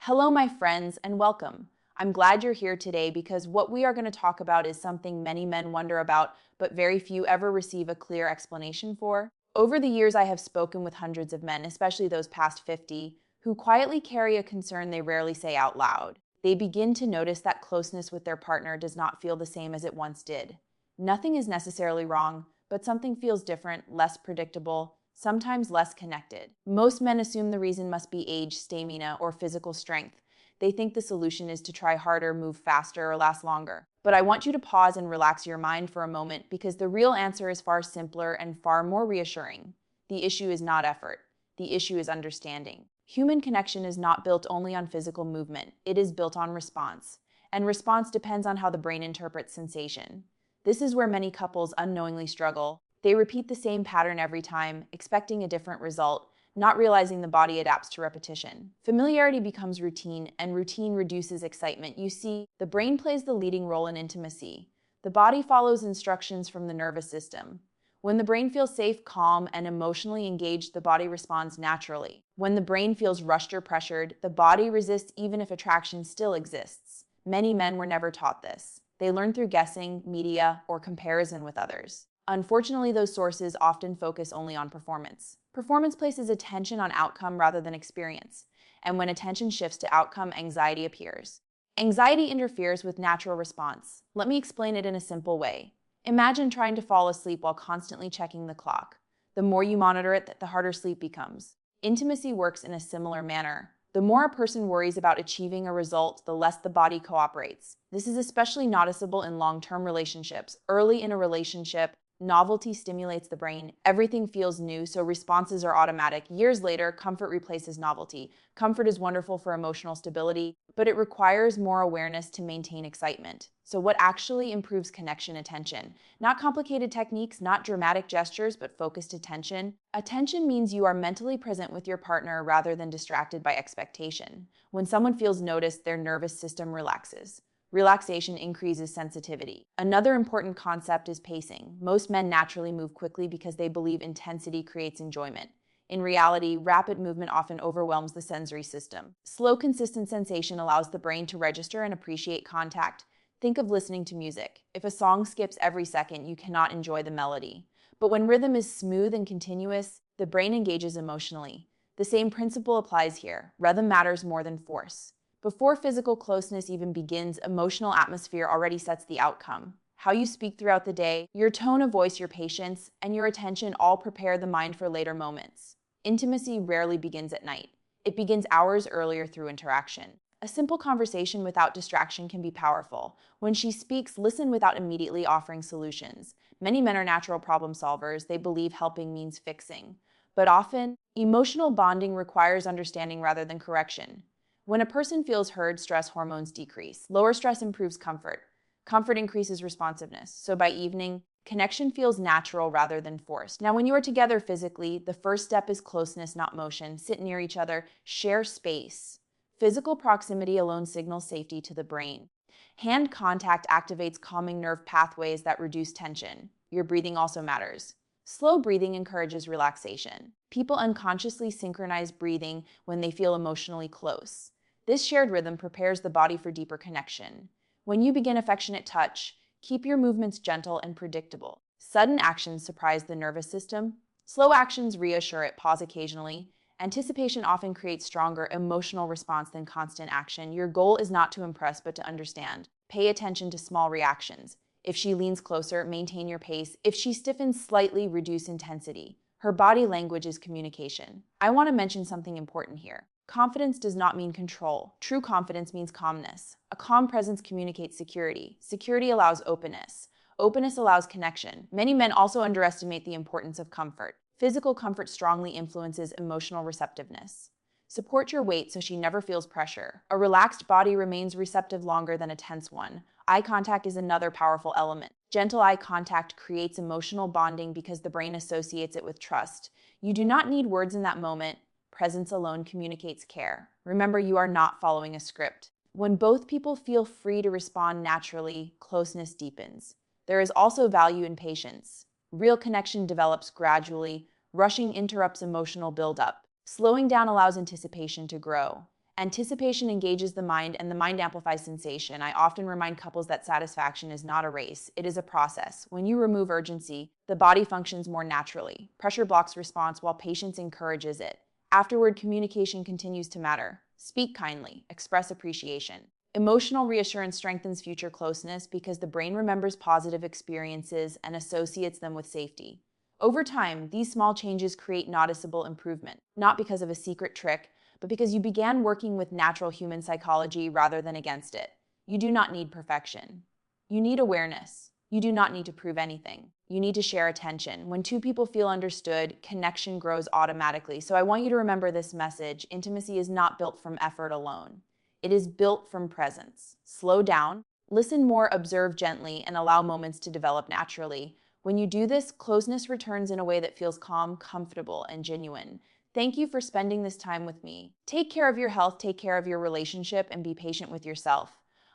Hello, my friends, and welcome. I'm glad you're here today because what we are going to talk about is something many men wonder about, but very few ever receive a clear explanation for. Over the years, I have spoken with hundreds of men, especially those past 50, who quietly carry a concern they rarely say out loud. They begin to notice that closeness with their partner does not feel the same as it once did. Nothing is necessarily wrong, but something feels different, less predictable, sometimes less connected. Most men assume the reason must be age, stamina, or physical strength. They think the solution is to try harder, move faster, or last longer. But I want you to pause and relax your mind for a moment because the real answer is far simpler and far more reassuring. The issue is not effort. The issue is understanding. Human connection is not built only on physical movement. It is built on response. And response depends on how the brain interprets sensation. This is where many couples unknowingly struggle. They repeat the same pattern every time, expecting a different result, not realizing the body adapts to repetition. Familiarity becomes routine, and routine reduces excitement. You see, the brain plays the leading role in intimacy. The body follows instructions from the nervous system. When the brain feels safe, calm, and emotionally engaged, the body responds naturally. When the brain feels rushed or pressured, the body resists even if attraction still exists. Many men were never taught this. They learn through guessing, media, or comparison with others. Unfortunately, those sources often focus only on performance. Performance places attention on outcome rather than experience. And when attention shifts to outcome, anxiety appears. Anxiety interferes with natural response. Let me explain it in a simple way. Imagine trying to fall asleep while constantly checking the clock. The more you monitor it, the harder sleep becomes. Intimacy works in a similar manner. The more a person worries about achieving a result, the less the body cooperates. This is especially noticeable in long-term relationships. Early in a relationship, novelty stimulates the brain. Everything feels new, so responses are automatic. Years later, comfort replaces novelty. Comfort is wonderful for emotional stability, but it requires more awareness to maintain excitement. So what actually improves connection? Attention. Not complicated techniques, not dramatic gestures, but focused attention. Attention means you are mentally present with your partner rather than distracted by expectation. When someone feels noticed, their nervous system relaxes. Relaxation increases sensitivity. Another important concept is pacing. Most men naturally move quickly because they believe intensity creates enjoyment. In reality, rapid movement often overwhelms the sensory system. Slow, consistent sensation allows the brain to register and appreciate contact. Think of listening to music. If a song skips every second, you cannot enjoy the melody. But when rhythm is smooth and continuous, the brain engages emotionally. The same principle applies here. Rhythm matters more than force. Before physical closeness even begins, emotional atmosphere already sets the outcome. How you speak throughout the day, your tone of voice, your patience, and your attention all prepare the mind for later moments. Intimacy rarely begins at night. It begins hours earlier through interaction. A simple conversation without distraction can be powerful. When she speaks, listen without immediately offering solutions. Many men are natural problem solvers. They believe helping means fixing. But often, emotional bonding requires understanding rather than correction. When a person feels heard, stress hormones decrease. Lower stress improves comfort. Comfort increases responsiveness. So by evening, connection feels natural rather than forced. Now, when you are together physically, the first step is closeness, not motion. Sit near each other, share space. Physical proximity alone signals safety to the brain. Hand contact activates calming nerve pathways that reduce tension. Your breathing also matters. Slow breathing encourages relaxation. People unconsciously synchronize breathing when they feel emotionally close. This shared rhythm prepares the body for deeper connection. When you begin affectionate touch, keep your movements gentle and predictable. Sudden actions surprise the nervous system. Slow actions reassure it. Pause occasionally. Anticipation often creates stronger emotional response than constant action. Your goal is not to impress, but to understand. Pay attention to small reactions. If she leans closer, maintain your pace. If she stiffens slightly, reduce intensity. Her body language is communication. I want to mention something important here. Confidence does not mean control. True confidence means calmness. A calm presence communicates security. Security allows openness. Openness allows connection. Many men also underestimate the importance of comfort. Physical comfort strongly influences emotional receptiveness. Support your weight so she never feels pressure. A relaxed body remains receptive longer than a tense one. Eye contact is another powerful element. Gentle eye contact creates emotional bonding because the brain associates it with trust. You do not need words in that moment. Presence alone communicates care. Remember, you are not following a script. When both people feel free to respond naturally, closeness deepens. There is also value in patience. Real connection develops gradually. Rushing interrupts emotional buildup. Slowing down allows anticipation to grow. Anticipation engages the mind, and the mind amplifies sensation. I often remind couples that satisfaction is not a race, it is a process. When you remove urgency, the body functions more naturally. Pressure blocks response while patience encourages it. Afterward, communication continues to matter. Speak kindly, express appreciation. Emotional reassurance strengthens future closeness because the brain remembers positive experiences and associates them with safety. Over time, these small changes create noticeable improvement, not because of a secret trick, but because you began working with natural human psychology rather than against it. You do not need perfection. You need awareness. You do not need to prove anything. You need to share attention. When two people feel understood, connection grows automatically. So I want you to remember this message. Intimacy is not built from effort alone. It is built from presence. Slow down, listen more, observe gently, and allow moments to develop naturally. When you do this, closeness returns in a way that feels calm, comfortable, and genuine. Thank you for spending this time with me. Take care of your health, take care of your relationship, and be patient with yourself.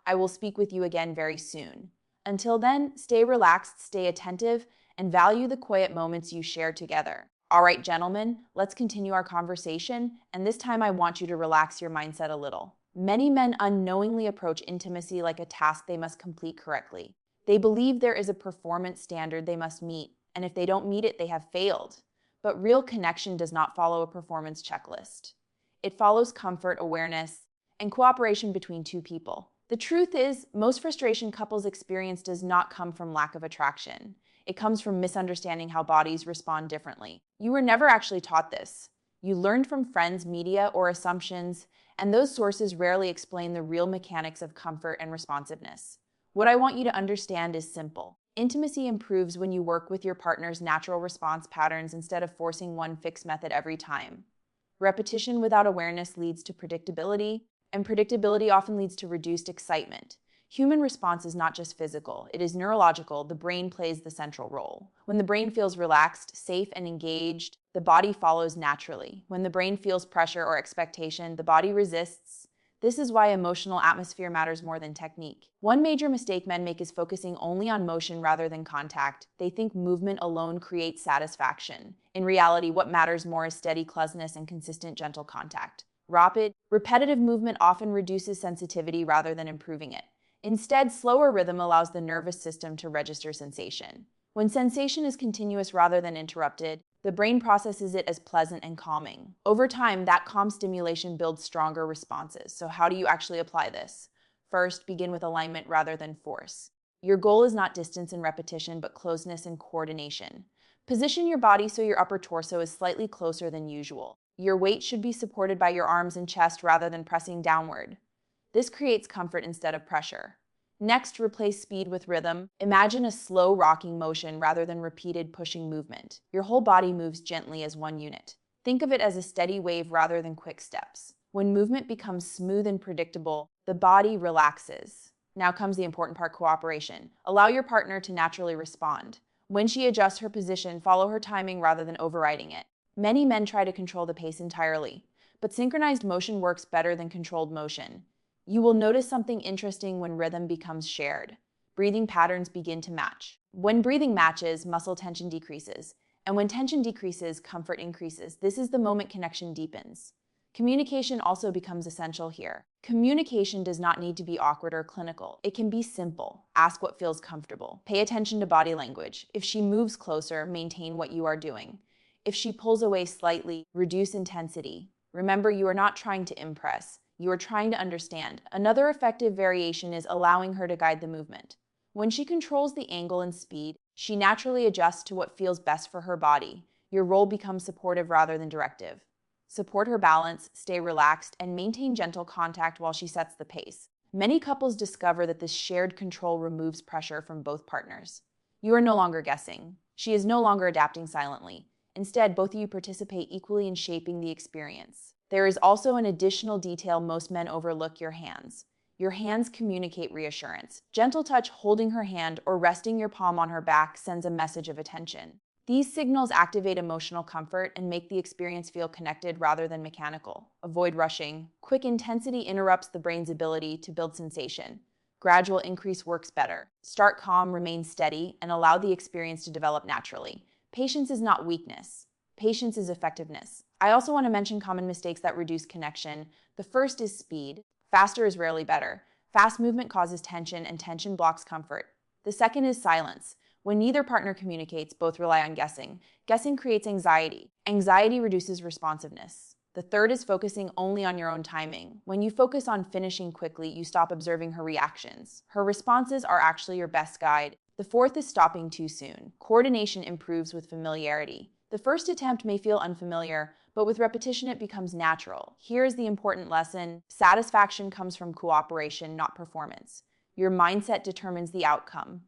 I will speak with you again very soon. Until then, stay relaxed, stay attentive, and value the quiet moments you share together. All right, gentlemen, let's continue our conversation, and this time I want you to relax your mindset a little. Many men unknowingly approach intimacy like a task they must complete correctly. They believe there is a performance standard they must meet, and if they don't meet it, they have failed. But real connection does not follow a performance checklist. It follows comfort, awareness, and cooperation between two people. The truth is, most frustration couples experience does not come from lack of attraction. It comes from misunderstanding how bodies respond differently. You were never actually taught this. You learned from friends, media, or assumptions, and those sources rarely explain the real mechanics of comfort and responsiveness. What I want you to understand is simple. Intimacy improves when you work with your partner's natural response patterns instead of forcing one fixed method every time. Repetition without awareness leads to predictability, and predictability often leads to reduced excitement. Human response is not just physical, it is neurological. The brain plays the central role. When the brain feels relaxed, safe, and engaged, the body follows naturally. When the brain feels pressure or expectation, the body resists. This is why emotional atmosphere matters more than technique. One major mistake men make is focusing only on motion rather than contact. They think movement alone creates satisfaction. In reality, what matters more is steady closeness and consistent gentle contact. Rapid, repetitive movement often reduces sensitivity rather than improving it. Instead, slower rhythm allows the nervous system to register sensation. When sensation is continuous rather than interrupted, the brain processes it as pleasant and calming. Over time, that calm stimulation builds stronger responses. So how do you actually apply this? First, begin with alignment rather than force. Your goal is not distance and repetition, but closeness and coordination. Position your body so your upper torso is slightly closer than usual. Your weight should be supported by your arms and chest rather than pressing downward. This creates comfort instead of pressure. Next, replace speed with rhythm. Imagine a slow rocking motion rather than repeated pushing movement. Your whole body moves gently as one unit. Think of it as a steady wave rather than quick steps. When movement becomes smooth and predictable, the body relaxes. Now comes the important part, cooperation. Allow your partner to naturally respond. When she adjusts her position, follow her timing rather than overriding it. Many men try to control the pace entirely, but synchronized motion works better than controlled motion. You will notice something interesting when rhythm becomes shared. Breathing patterns begin to match. When breathing matches, muscle tension decreases. And when tension decreases, comfort increases. This is the moment connection deepens. Communication also becomes essential here. Communication does not need to be awkward or clinical. It can be simple. Ask what feels comfortable. Pay attention to body language. If she moves closer, maintain what you are doing. If she pulls away slightly, reduce intensity. Remember, you are not trying to impress. You are trying to understand. Another effective variation is allowing her to guide the movement. When she controls the angle and speed, she naturally adjusts to what feels best for her body. Your role becomes supportive rather than directive. Support her balance, stay relaxed, and maintain gentle contact while she sets the pace. Many couples discover that this shared control removes pressure from both partners. You are no longer guessing. She is no longer adapting silently. Instead, both of you participate equally in shaping the experience. There is also an additional detail most men overlook: your hands. Your hands communicate reassurance. Gentle touch, holding her hand, or resting your palm on her back sends a message of attention. These signals activate emotional comfort and make the experience feel connected rather than mechanical. Avoid rushing. Quick intensity interrupts the brain's ability to build sensation. Gradual increase works better. Start calm, remain steady, and allow the experience to develop naturally. Patience is not weakness. Patience is effectiveness. I also want to mention common mistakes that reduce connection. The first is speed. Faster is rarely better. Fast movement causes tension, and tension blocks comfort. The second is silence. When neither partner communicates, both rely on guessing. Guessing creates anxiety. Anxiety reduces responsiveness. The third is focusing only on your own timing. When you focus on finishing quickly, you stop observing her reactions. Her responses are actually your best guide. The fourth is stopping too soon. Coordination improves with familiarity. The first attempt may feel unfamiliar, but with repetition it becomes natural. Here is the important lesson. Satisfaction comes from cooperation, not performance. Your mindset determines the outcome.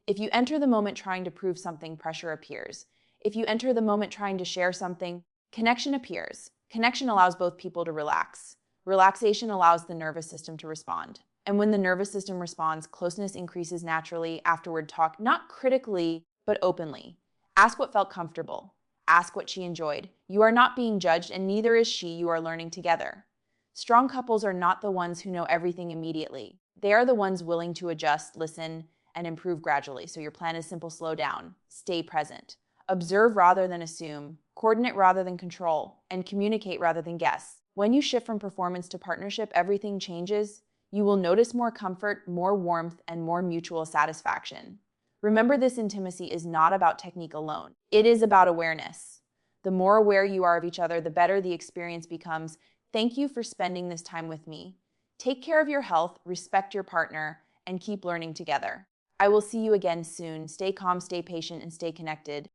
If you enter the moment trying to prove something, pressure appears. If you enter the moment trying to share something, connection appears. Connection allows both people to relax. Relaxation allows the nervous system to respond. And when the nervous system responds, closeness increases naturally. Afterward, talk not critically, but openly. Ask what felt comfortable. Ask what she enjoyed. You are not being judged, and neither is she. You are learning together. Strong couples are not the ones who know everything immediately. They are the ones willing to adjust, listen, and improve gradually. So your plan is simple: slow down, stay present, observe rather than assume, coordinate rather than control, and communicate rather than guess. When you shift from performance to partnership, everything changes. You will notice more comfort, more warmth, and more mutual satisfaction. Remember, this intimacy is not about technique alone. It is about awareness. The more aware you are of each other, the better the experience becomes. Thank you for spending this time with me. Take care of your health, respect your partner, and keep learning together. I will see you again soon. Stay calm, stay patient, and stay connected.